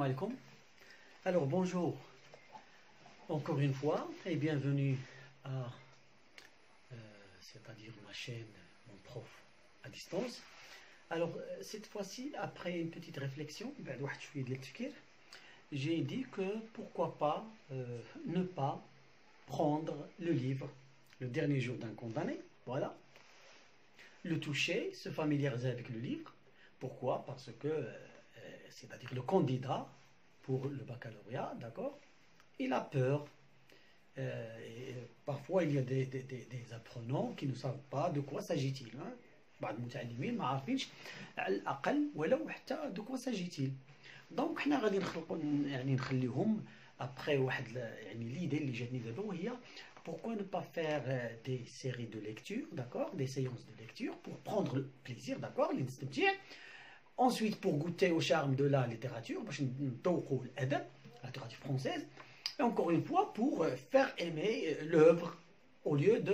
Salam alaikum. Alors bonjour encore une fois et bienvenue à c'est-à-dire ma chaîne Mon Prof à distance. Alors cette fois-ci, après une petite réflexion, j'ai dit que pourquoi pas ne pas prendre le livre Le dernier jour d'un condamné, voilà, le toucher, se familiariser avec le livre. Pourquoi? Parce que c'est-à-dire le candidat pour le baccalauréat, d'accord, il a peur. Et parfois il y a des apprenants qui ne savent pas de quoi s'agit-il. بعض المتعلمين ما عارفينش على الاقل ولو حتى de quoi s'agit-il. دونك حنا غادي نخلقوا يعني نخليهم après واحد يعني l'idée اللي جاتني دابا وهي pourquoi ne pas faire des séries de lecture, d'accord, des séances de lecture pour prendre le plaisir, d'accord, اللي نستمتع. Ensuite, pour goûter au charme de la littérature, la littérature française, et encore une fois, pour faire aimer l'œuvre au lieu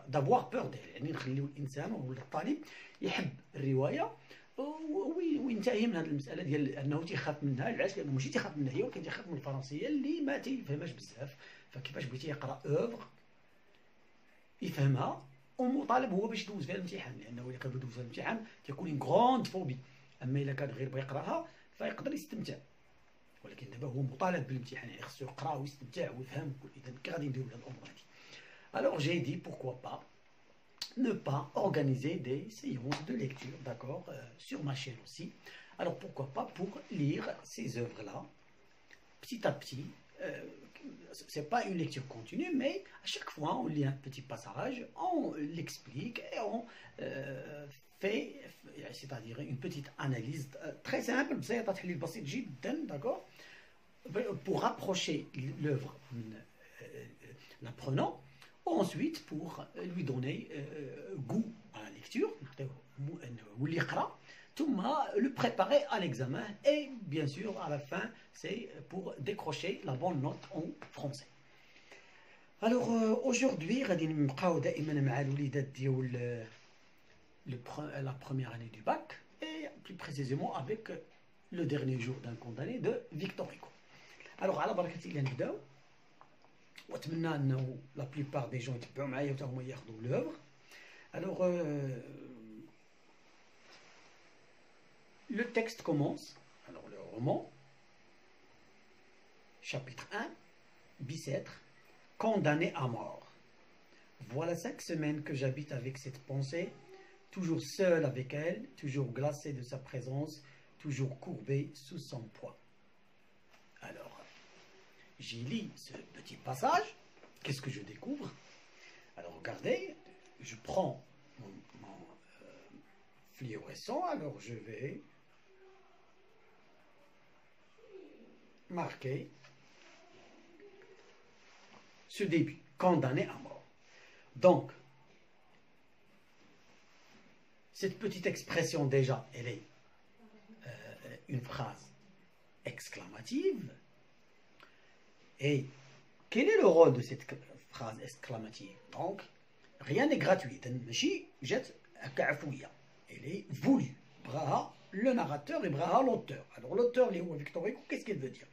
d'avoir peur d'elle. يعني نخليو الانسان ولا الطالب يحب الروايه وينتهي من هذه المساله ديال انه تيخاف منها. علاش؟ لانه ماشي تيخاف منها هي، ولكن تيخاف من الفرنسيه اللي ما تيفهمهاش بزاف. فكيفاش بغيتي يقرا اوفر يفهمها ومطالب هو باش يدوز فيها الامتحان، لانه الا كان يدوز فيها الامتحان تيكون اون غروند فوبي. اما الا كان غير بغى يقراها فيقدر يستمتع، ولكن دابا هو مطالب بالامتحان، يعني خصو يقرا ويستمتع ويفهم. اذا كي غادي نديرو هاد الامور هادي. Alors j'ai dit pourquoi pas ne pas organiser des séances de lecture, d'accord, sur ma chaîne aussi. Alors pourquoi pas pour lire ces œuvres-là petit à petit. C'est pas une lecture continue, mais à chaque fois on lit un petit passage, on l'explique et on fait, c'est-à-dire une petite analyse très simple, d'accord, pour rapprocher l'œuvre l'apprenant. Ensuite, pour lui donner goût à la lecture, le préparer à l'examen, et bien sûr à la fin c'est pour décrocher la bonne note en français. Alors aujourd'hui غادي نبقاو دائما مع الوليدات ديال la première année du bac, et plus précisément avec le dernier jour d'un condamné de Victor Hugo. Alors على بركة الله نبداو، واتمنى انه لا بليبار دي جون يتبعوا معايا وتا هما ياخذوا لوفر. Alors le texte commence. Alors le roman, chapitre 1, Bicêtre, condamné à mort. Voilà 5 semaines que j'habite avec cette pensée, toujours seul avec elle, toujours glacé de sa présence, toujours courbé sous son poids. Alors, j'y lis ce petit passage. Qu'est-ce que je découvre? Alors regardez, je prends mon fluorescent. Alors je vais marquer ce début, condamné à mort. Donc, cette petite expression déjà, elle est une phrase exclamative. Et quel est le rôle de cette phrase exclamative? Donc, rien n'est gratuit. Elle est voulue. Braha, le narrateur, et Braha, l'auteur. Alors, l'auteur, Victor Hugo, qu'est-ce qu'il veut dire?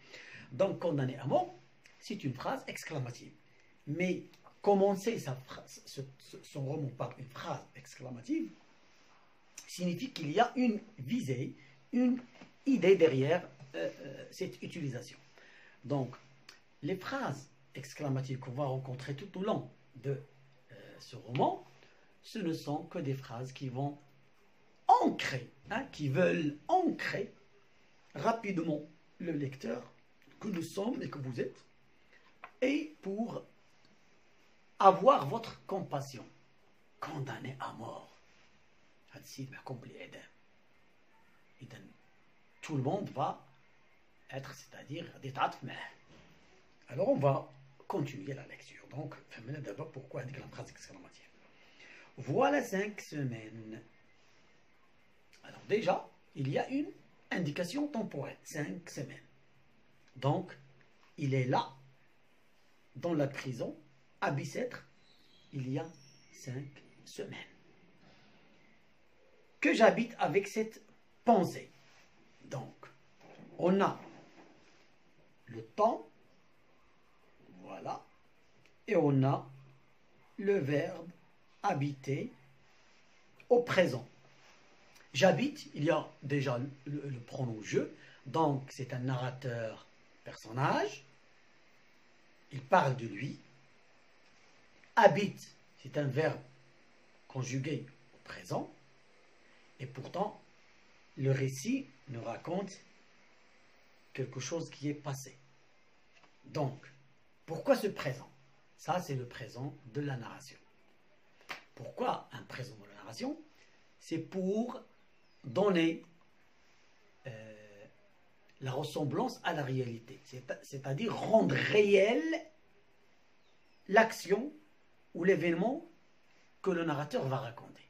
Donc, condamné à mort, c'est une phrase exclamative. Mais commencer son roman par une phrase exclamative signifie qu'il y a une visée, une idée derrière cette utilisation. Donc, les phrases exclamatives qu'on va rencontrer tout au long de ce roman, ce ne sont que des phrases qui vont ancrer, qui veulent ancrer rapidement le lecteur que nous sommes et que vous êtes, et pour avoir votre compassion. Condamné à mort. Tout le monde va être, c'est-à-dire, détaché. Alors on va continuer la lecture. Donc, d'abord pourquoi la phrase exclamative. Voilà 5 semaines. Alors déjà, il y a une indication temporelle. 5 semaines. Donc, il est là, dans la prison, à Bicêtre, il y a 5 semaines. Que j'habite avec cette pensée. Donc, on a le temps, voilà, et on a le verbe habiter au présent. J'habite, il y a déjà le pronom je, donc c'est un narrateur personnage, il parle de lui. Habite, c'est un verbe conjugué au présent, et pourtant le récit nous raconte quelque chose qui est passé. Donc, pourquoi ce présent? Ça, c'est le présent de la narration. Pourquoi un présent de la narration? C'est pour donner la ressemblance à la réalité, c'est-à-dire rendre réel l'action ou l'événement que le narrateur va raconter.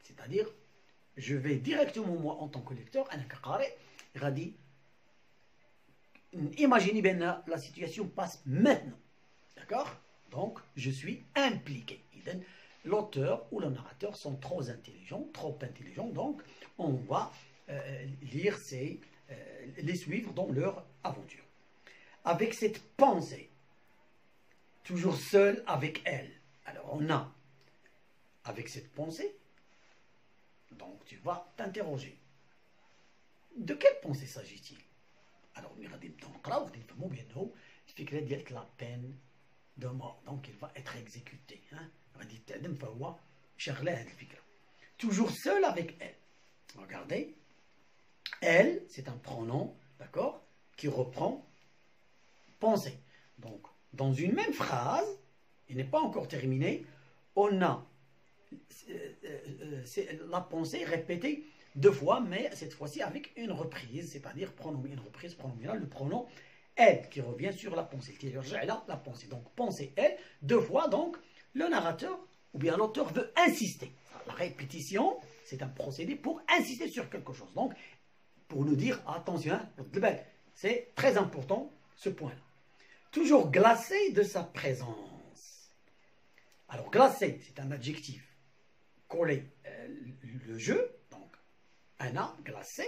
C'est-à-dire, je vais directement, moi, en tant que lecteur, imaginez bien la situation passe maintenant. D'accord? Donc, je suis impliqué. L'auteur ou le narrateur sont trop intelligents, donc on va lire les suivre dans leur aventure. Avec cette pensée, toujours seul avec elle. Alors, on a, avec cette pensée, donc tu vas t'interroger. De quelle pensée s'agit-il? Alors, on ira la peine de mort. Donc, il va être exécuté. Toujours seul avec elle. Regardez. Elle, c'est un pronom, d'accord, qui reprend pensée. Donc, dans une même phrase, il n'est pas encore terminé, on a la pensée répétée deux fois, mais cette fois-ci avec une reprise, c'est-à-dire une reprise pronominale, le pronom elle qui revient sur la pensée, qui est là, la pensée. Donc, pensée elle, deux fois, donc, le narrateur ou bien l'auteur veut insister. La répétition, c'est un procédé pour insister sur quelque chose. Donc, pour nous dire, attention, c'est très important ce point-là. Toujours glacé de sa présence. Alors, glacé, c'est un adjectif collé le jeu, donc, ana, glacé,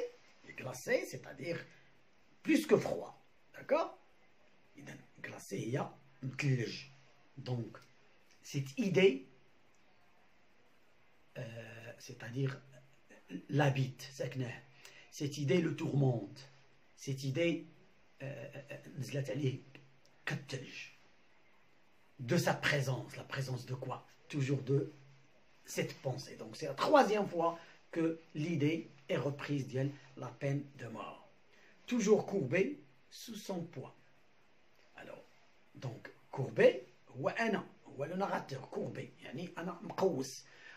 et glacé, c'est-à-dire plus que froid. D'accord? Glacé, il y a une clèche. Donc, cette idée, c'est-à-dire l'habite, cette idée le tourmente, cette idée de sa présence. La présence de quoi? Toujours de cette pensée. Donc, c'est la troisième fois que l'idée est reprise de la peine de mort. Toujours courbé sous son poids. Alors, donc, courbé, le narrateur courbé,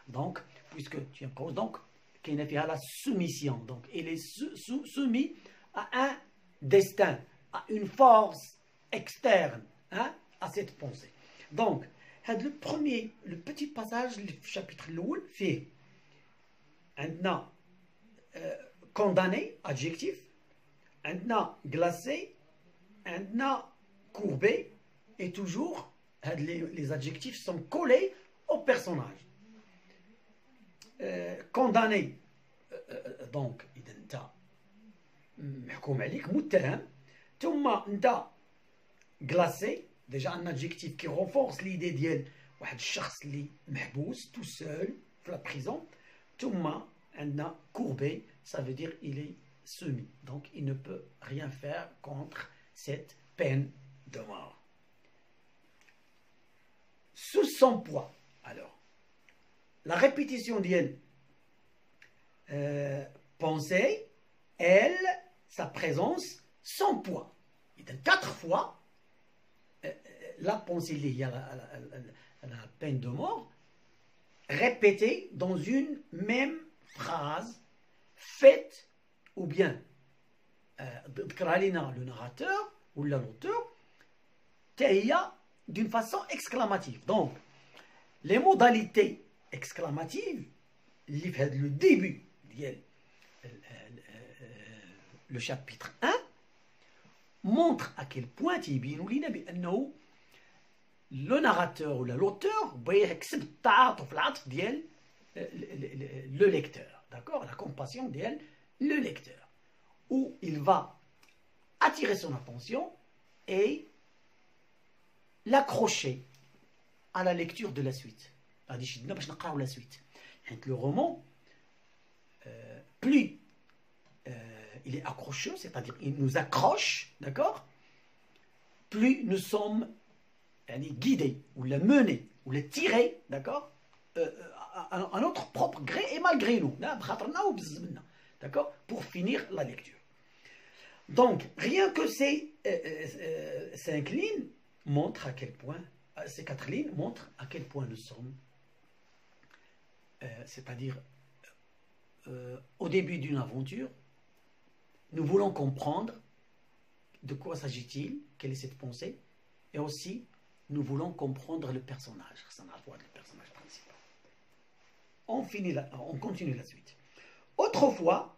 donc, puisque tu es mqous, donc, qui n'est pas la soumission. Donc, il est soumis à un destin, à une force externe, hein, à cette pensée. Donc, le petit passage, le chapitre l'oul, fait un condamné, adjectif, un glacé, un courbé, et toujours, les adjectifs sont collés au personnage. Condamné, donc, إذا محكوم عليك متهم, ثم أنت glacé, déjà un adjectif qui renforce l'idée ديال واحد الشخص اللي محبوس tout seul في la prison, ثم عندنا courbé, ça veut dire il est soumis, donc il ne peut rien faire contre cette peine de mort. Sous son poids, alors, la répétition d'elle, pensée, elle, sa présence, son poids. Il y a 4 fois, la pensée liée à la peine de mort, répétée dans une même phrase, faite, ou bien, le narrateur, ou l'auteur, d'une façon exclamative. Donc, les modalités exclamatives, le début, le chapitre 1, montre à quel point le narrateur ou l'auteur le lecteur, d'accord, la compassion le lecteur, où il va attirer son attention et l'accrocher à la lecture de la suite. La suite. Le roman, plus il est accrocheux, c'est-à-dire il nous accroche, d'accord, plus nous sommes guidés, ou le menés, ou le tirés, d'accord, à notre propre gré et malgré nous, d'accord, pour finir la lecture. Donc, rien que ces 5 lignes montrent à quel point, ces 4 lignes montrent à quel point nous sommes, c'est-à-dire au début d'une aventure, nous voulons comprendre de quoi s'agit-il, quelle est cette pensée, et aussi nous voulons comprendre le personnage, le personnage principal. On continue la suite. Autrefois,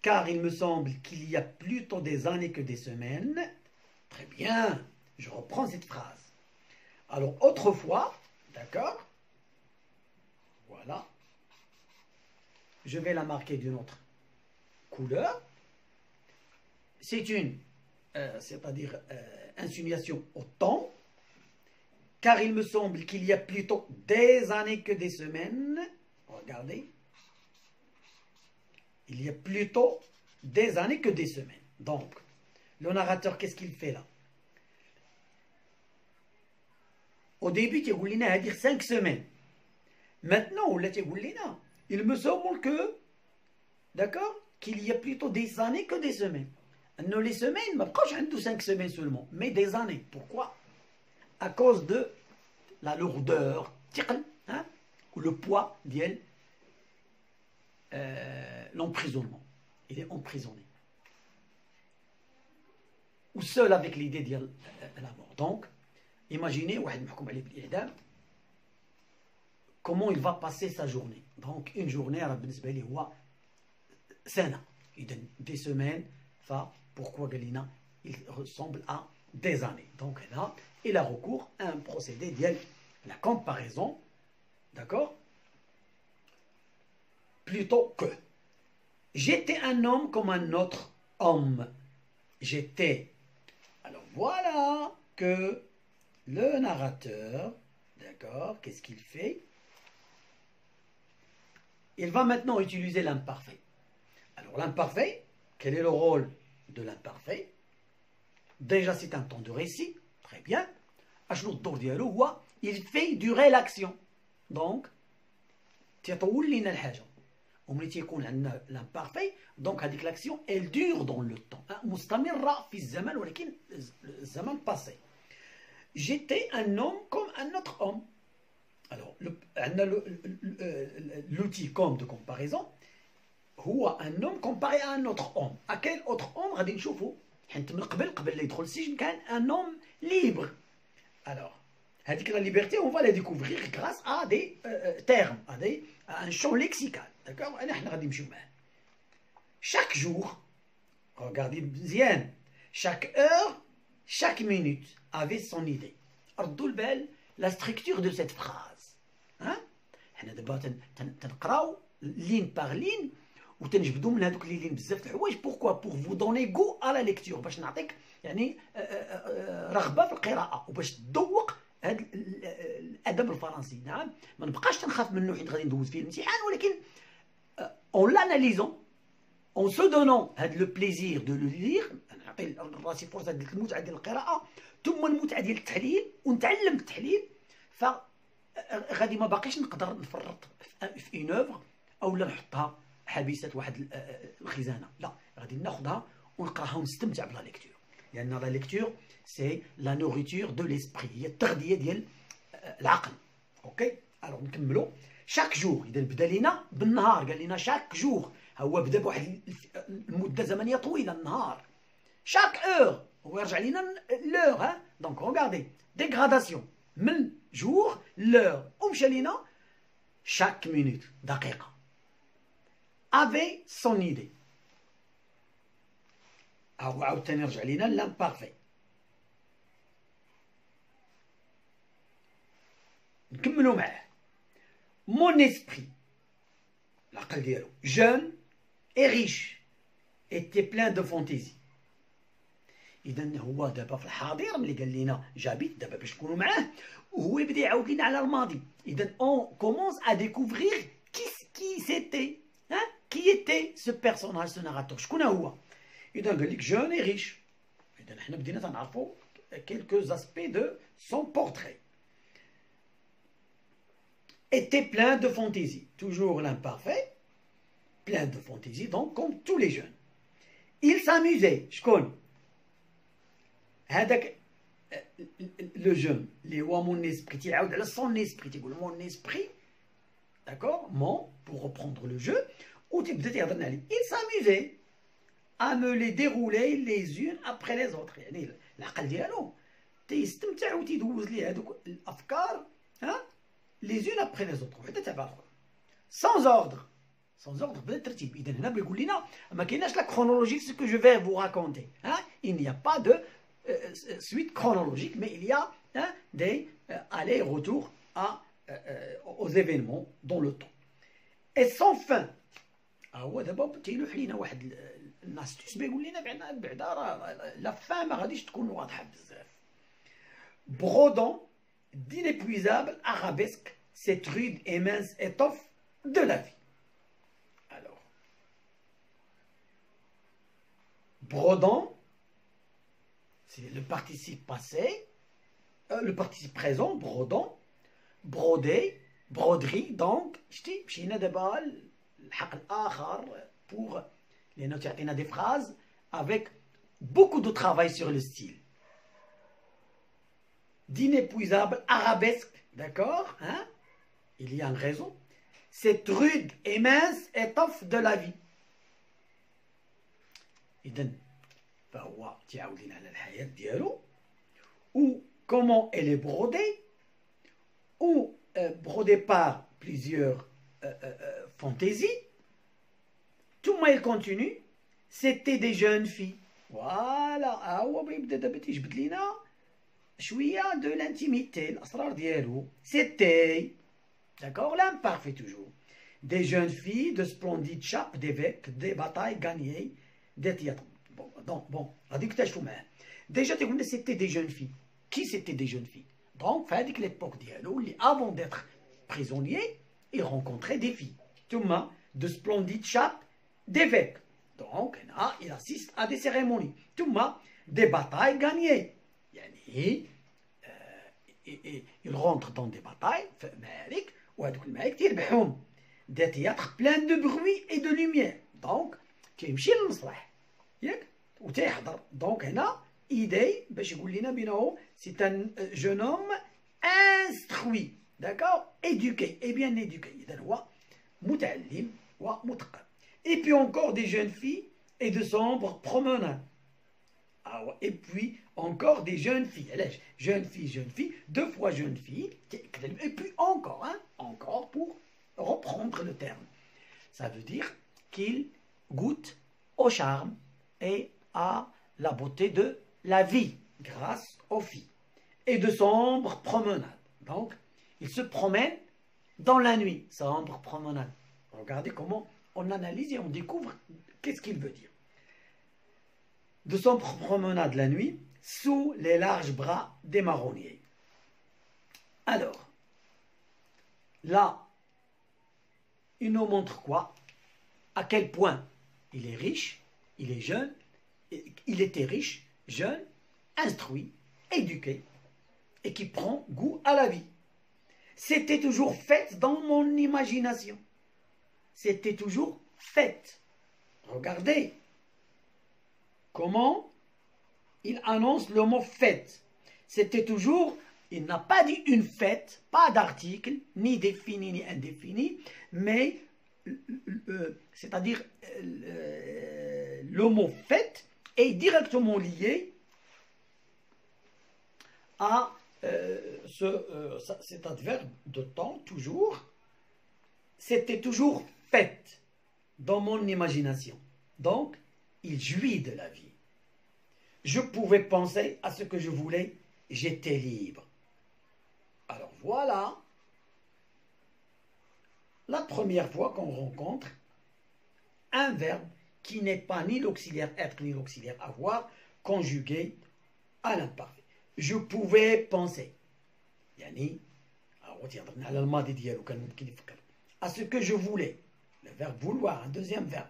car il me semble qu'il y a plutôt des années que des semaines, très bien, je reprends cette phrase. Alors, autrefois, d'accord, voilà, je vais la marquer d'une autre couleur. C'est une, c'est-à-dire insinuation au temps, car il me semble qu'il y a plutôt des années que des semaines. Regardez, il y a plutôt des années que des semaines. Donc, le narrateur, qu'est-ce qu'il fait là? Au début, il y a dire 5 semaines. Maintenant, il me semble que, d'accord, qu'il y a plutôt des années que des semaines. Non, les semaines, je suis 5 semaines seulement, mais des années. Pourquoi? À cause de la lourdeur, hein, ou le poids de l'emprisonnement. Il est emprisonné. Ou seul avec l'idée de la mort. Donc, imaginez, comment il va passer sa journée. Donc, une journée, il donne des semaines, pourquoi Galina, il ressemble à des années. Donc là, il a recours à un procédé de la comparaison, d'accord? Plutôt que j'étais un homme comme un autre homme. J'étais. Alors voilà que le narrateur, d'accord, qu'est-ce qu'il fait? Il va maintenant utiliser l'imparfait. Alors l'imparfait, quel est le rôle de l'imparfait? Déjà, c'est un temps de récit, très bien. Il fait durer l'action. Donc, l'imparfait, donc avec l'action, elle dure dans le temps. J'étais un homme comme un autre homme. Alors, l'outil comme de comparaison, هو un homme comparé à un autre homme. À quel autre homme غادي نشوفوا؟ حيت من قبل لا يدخل السجن كان un homme libre. Alors, هذيك la liberté, on va la découvrir grâce à des termes, à un champ lexical. D'accord? احنا غادي نمشيو معاه. Chaque jour, regardez bien, chaque heure, chaque minute avait son idée. ردوا البال la structure de cette phrase. Hein? حنا دابا تنقراو ligne par ligne وتنجبدوا من هذوك اللي لين بزاف د الحوايج. بوركوا؟ بور فو دوني غو على ليكتور، باش نعطيك يعني رغبه في القراءه وباش تذوق هذا الادب الفرنسي. نعم، ما نبقاش تنخاف منه حيت غادي ندوز فيه الامتحان، ولكن اون لاناليزون اون سو دونون هذا لو بليزير دو لو لير، نعطي راسي فرصه ديال المتعه ديال القراءه ثم المتعه ديال التحليل ونتعلم التحليل. ف غادي ما باقيش نقدر نفرط في اون اوفر او لا نحطها حبيسه واحد الخزانه. لا، غادي ناخذها ونقراها ونستمتع بلا ليكتور، لان لا ليكتور سي لا نوريتور دو ليسبري، هي التغذيه ديال العقل. اوكي، الوغ نكملوا. شاك جور، اذا بدا لينا بالنهار، قال لنا شاك جور، هو بدا بواحد المده زمنيه طويله، النهار. شاك اور هو يرجع لينا لور. ها دونك ريغاردي ديغراداسيون من جور لور، ومشى لينا شاك مينوت، دقيقه. avait son idée. عاوتاني رجع لينا لامبارفي. نكملوا معاه. Mon esprit, العقل ديالو jeune et riche, était plein de fantaisie. اذا هو دابا في الحاضر ملي قال لنا جابيت دابا باش نكونوا معاه وهو يبدا يعاود لنا على الماضي. اذا اون كومونس ا ديكوفرير كي سيتي كي ايتي سو بيرسوناج سو ناراتور، شكون هو. اذا قال لك جون اي ريش، اذا حنا بدينا تنعرفوا quelques aspects de son portrait. Était plein de fantaisie, toujours l'imparfait, plein de fantaisie, donc comme tous les jeunes. Il s'amusait, شكون هذاك لو جون اللي هو مون اسبري، تيعاود على سون اسبري، تيقول مون اسبري داكور مون بور ريبروندر لو جو، وتبدا تيهضرنا عليه. il s'amusait à me les dérouler les unes après les autres، يعني العقل ديالو تيستمتع وتيدوز ليه هذوك الافكار les unes après les autres وحده تبع الاخرى sans ordre. sans ordre بلا ترتيب. اذا هنا بيقول لنا ما كايناش لا كرونولوجيك ce que je vais vous raconter، il n'y a pas de suite chronologique, mais il y a des allers-retours aux événements dans le temps. Et sans fin. هو دابا تيلوح لينا واحد الناستوس بيقول لنا بعدا راه لا فان ما غاديش تكون واضحه بزاف. Brodant d'inépuisables arabesques cette rude et mince étoffe de la vie. Alors, brodant, c'est le participe passé, le participe présent, brodant, broder, broderie, donc, مشينا دابا الحق الآخر pour les notes تعطينا des phrases avec beaucoup de travail sur le style. D'inépuisables arabesques, d'accord, il y a une raison. Cette rude et mince étoffe de la vie. إذن فهو تعاود لنا على الحياة ديالو ou comment elle est brodée ou brodée par plusieurs fantaisies. ثم il continue c'était des jeunes filles. voilà هو بيبدا دابا تيجبد لينا شويه de l'intimité الاسرار ديالو. c'était d'accord l'imparfait toujours des jeunes filles de splendides chapes d'évêques, des batailles gagnées, des théâtres. Bon, غادي نكتشفوا معاه. ديجا تيقول لنا سيتي دي جون في. كي سيتي دي جون في؟ دونك في هذيك ليبوك ديالو اللي افون ديتر بريزونيي il rencontrait des filles. ثم de splendides chapes d'évêques. Donc هنا il assiste à des cérémonies. ثم des batailles gagnées. يعني il rentre dans des batailles في معارك وهذوك المعارك تيربحهم. Des théâtres pleins de bruit et de lumière. Donc تيمشي للمسرح ياك وتيحضر. دونك هنا idée باش يقول لنا بانه c'est un jeune homme instruit, d'accord, éduqué et bien éduqué. اذا هو متعلم ومثقف. Et puis encore des jeunes filles et de sombres promenades. Et puis encore des jeunes filles. علاش jeune fille, deux fois jeune fille, et puis encore, encore pour reprendre le terme. Ça veut dire qu'il goûte au charme et à la beauté de la vie grâce aux filles. Et de sombres promenades. Donc, il se promène dans la nuit. Sombre promenade. Regardez comment on analyse et on découvre qu'est-ce qu'il veut dire. De sombres promenades la nuit sous les larges bras des marronniers. Alors, là, il nous montre quoi? À quel point il est riche, il est jeune, il était riche, jeune, instruit, éduqué, et qui prend goût à la vie. C'était toujours fait dans mon imagination. C'était toujours fait. Regardez comment il annonce le mot fête. C'était toujours, il n'a pas dit une fête, pas d'article, ni défini ni indéfini, mais c'est-à-dire le mot fête est directement lié à cet adverbe de temps, toujours. C'était toujours fête dans mon imagination. Donc, il jouit de la vie. Je pouvais penser à ce que je voulais, j'étais libre. Alors voilà la première fois qu'on rencontre un verbe qui n'est pas ni l'auxiliaire être ni l'auxiliaire avoir, conjugué à l'imparfait. Je pouvais penser. يعني على الماضي ديالو كان ممكن يفكر. À ce que je voulais. Le verbe vouloir, un deuxième verbe.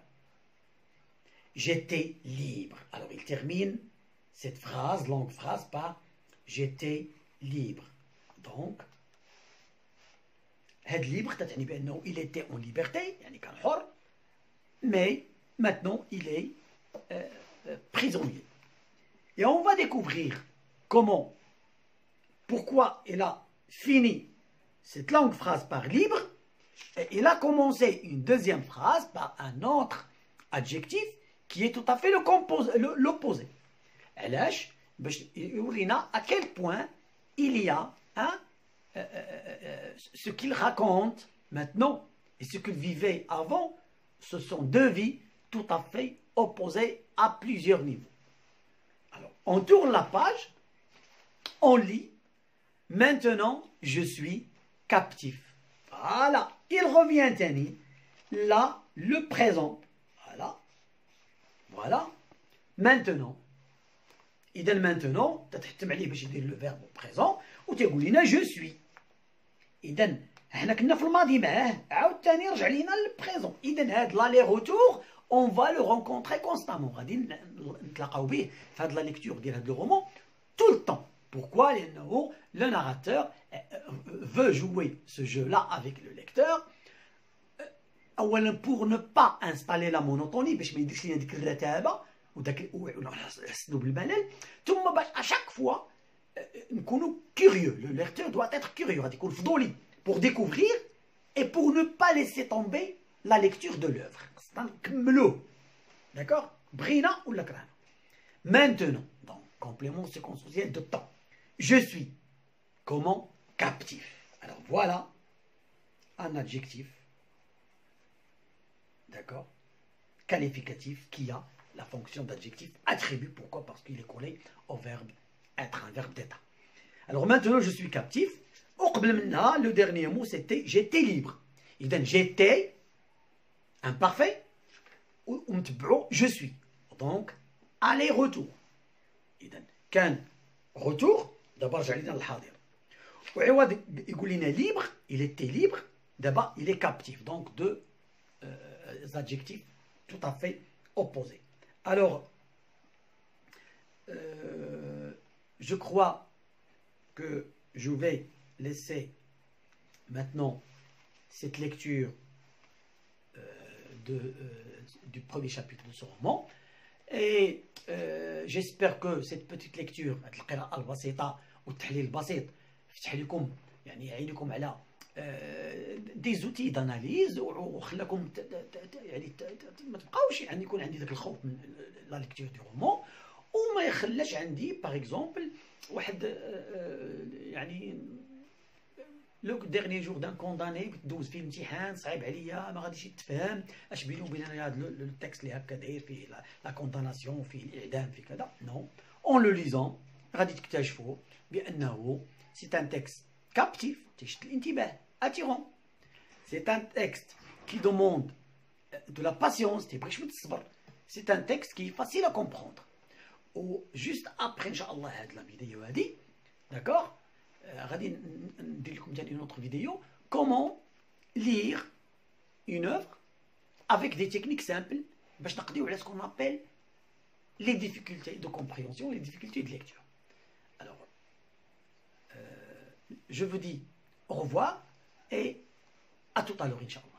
J'étais libre. Alors il termine cette phrase, longue phrase, par j'étais libre. Donc, هاد libre تعني بأنه il était en liberté, يعني كان حر, mais maintenant il est prisonnier. Et on va découvrir comment, pourquoi il a fini cette longue phrase par libre, et il a commencé une deuxième phrase par un autre adjectif qui est tout à fait l'opposé. علاش باش يورينا à quel point il y a ce qu'il raconte maintenant et ce qu'il vivait avant, ce sont deux vies tout à fait opposées à plusieurs niveaux. Alors, on tourne la page, on lit, maintenant je suis captif. Voilà, il revient Tani, là, le présent. Voilà, voilà, maintenant. إذا maintenant تتحتم عليه باش يدير لو فيرب بريزون وتيقول لنا جو سوي. إذا حنا كنا في الماضي معاه عاود ثاني رجع لينا للبريزون. إذا هاد لالي روتور اون فا لو رونكونتري كونستامون، غادي نتلاقاو به في هاد لا ليكتور ديال هاد لو رومون tout le temps. Pourquoi? لأنه le narrateur veut jouer ce jeu-là avec le lecteur. أولا pour ne pas installer la monotonie باش ما يديرش لينا ديك الرتابة وداك نحسوا بالملل، ثم باش اشاك فوا نكونوا كيوريو. لو ليكتور doit être curieux، غادي يكون فضولي pour découvrir et pour ne pas laisser tomber la lecture de l'œuvre. خصنا نكملوه. داكور؟ بغينا ولا كرهنا. Maintenant, donc complément séquentiel de temps. Je suis comment? Captif. Alors voilà un adjectif, d'accord, qualificatif qui a la fonction d'adjectif attribut. Pourquoi? Parce qu'il est collé au verbe être, un verbe d'état. Alors maintenant, je suis captif. Le dernier mot, c'était j'étais libre. J'étais imparfait. Je suis. Donc, aller-retour. كان retour. D'abord, j'allais dans le hadir. Il est libre. Il était libre. D'abord, il est captif. Donc, deux adjectifs tout à fait opposés. Alors, je crois que je vais laisser maintenant cette lecture du premier chapitre de ce roman. Et j'espère que cette petite lecture, القراءة البسيطة والتحليل البسيط، فتح لكم يعني يعينكم على دي زوتي داناليز وخلاكم يعني ما تبقاوش يعني يكون عندي ذاك الخوف من لا ليكتور دو رومون، وما يخلاش عندي باغ اكزومبل واحد يعني لو ديرني جور دان كونداني كنت دوز فيه الامتحان صعيب عليا ما غاديش يتفهم اش بيني وبين هذا التكست اللي هكا داير فيه لا كونداناسيون فيه الاعدام فيه كذا. نو، اون لو ليزون غادي تكتشفوا بانه سي ان تكست كابتيف تشد الانتباه attirant. C'est un texte qui demande de la patience. C'est un texte qui est facile à comprendre. Juste après, Inch'Allah, la vidéo a dit, d'accord, une autre vidéo, comment lire une œuvre avec des techniques simples, ce qu'on appelle les difficultés de compréhension, les difficultés de lecture. Alors, je vous dis au revoir et à tout à l'heure, Inch'Allah.